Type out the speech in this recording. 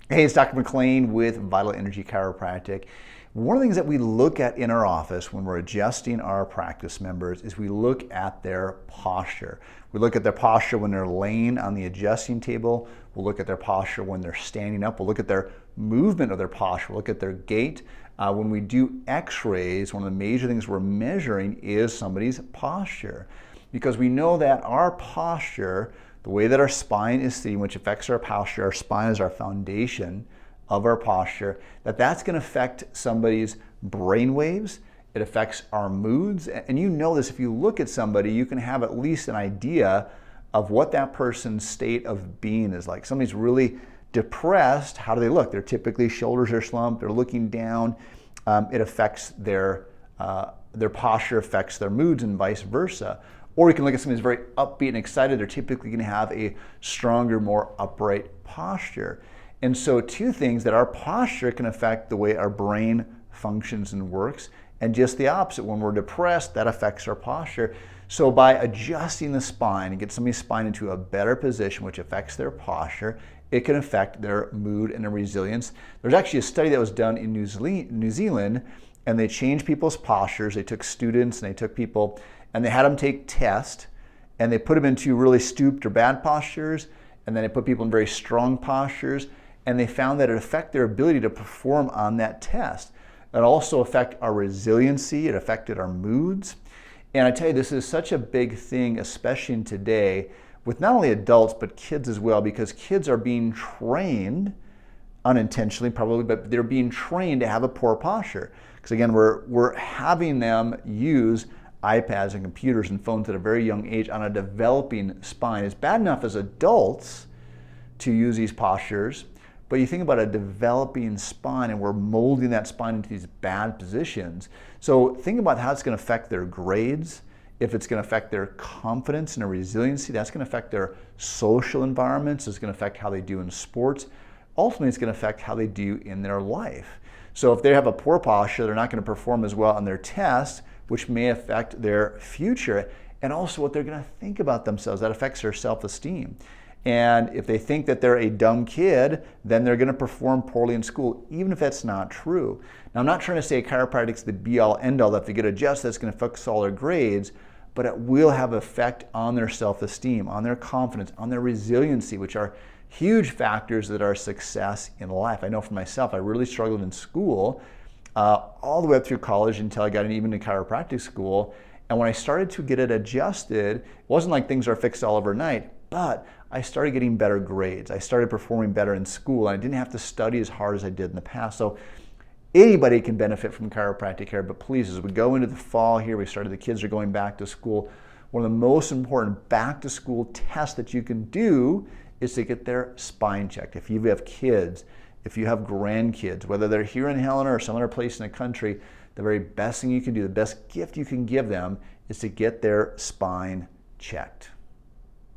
Hey, it's Dr. McLean with Vital Energy Chiropractic. One of the things that we look at in our office when we're adjusting our practice members is we look at their posture. We look at their posture when they're laying on the adjusting table. We'll look at their posture when they're standing up. We'll look at their movement of their posture. We'll look at their gait. When we do x-rays, one of the major things we're measuring is somebody's posture, because we know that our posture, the way that our spine is seen, which affects our posture, our spine is our foundation of our posture, that's going to affect somebody's brain waves. It affects our moods. And you know this, if you look at somebody, you can have at least an idea of what that person's state of being is like. Somebody's really depressed, how do they look? They're typically, shoulders are slumped, they're looking down. It affects their posture, affects their moods, and vice versa. Or you can look at somebody who's very upbeat and excited. They're typically going to have a stronger, more upright posture. And so two things, that our posture can affect the way our brain functions and works, and just the opposite. When we're depressed, that affects our posture. So by adjusting the spine and get somebody's spine into a better position, which affects their posture, it can affect their mood and their resilience. There's actually a study that was done in New Zealand, and they changed people's postures. They took students and they took people and they had them take tests, and they put them into really stooped or bad postures, and then they put people in very strong postures, and they found that it affected their ability to perform on that test. It also affected our resiliency, it affected our moods. And I tell you, this is such a big thing, especially in today, with not only adults, but kids as well, because kids are being trained, unintentionally probably, but they're being trained to have a poor posture. Because again, we're having them use iPads and computers and phones at a very young age on a developing spine. It's bad enough as adults to use these postures, but you think about a developing spine, and we're molding that spine into these bad positions. So think about how it's going to affect their grades, if it's going to affect their confidence and their resiliency. That's going to affect their social environments. It's going to affect how they do in sports. Ultimately, it's going to affect how they do in their life. So if they have a poor posture, they're not going to perform as well on their tests, which may affect their future, and also what they're going to think about themselves. That affects their self-esteem. And if they think that they're a dumb kid, then they're going to perform poorly in school, even if that's not true. Now, I'm not trying to say chiropractic's the be-all, end-all, that if they get adjusted, that's going to fix all their grades, but it will have effect on their self-esteem, on their confidence, on their resiliency, which are huge factors that are success in life. I know for myself, I really struggled in school, all the way up through college until I got even into chiropractic school. And when I started to get it adjusted, it wasn't like things are fixed all overnight, but I started getting better grades. I started performing better in school. And I didn't have to study as hard as I did in the past. So anybody can benefit from chiropractic care, but please, as we go into the fall here, the kids are going back to school. One of the most important back to school tests that you can do is to get their spine checked. If you have kids, if you have grandkids, whether they're here in Helena or some other place in the country, the very best thing you can do, the best gift you can give them, is to get their spine checked.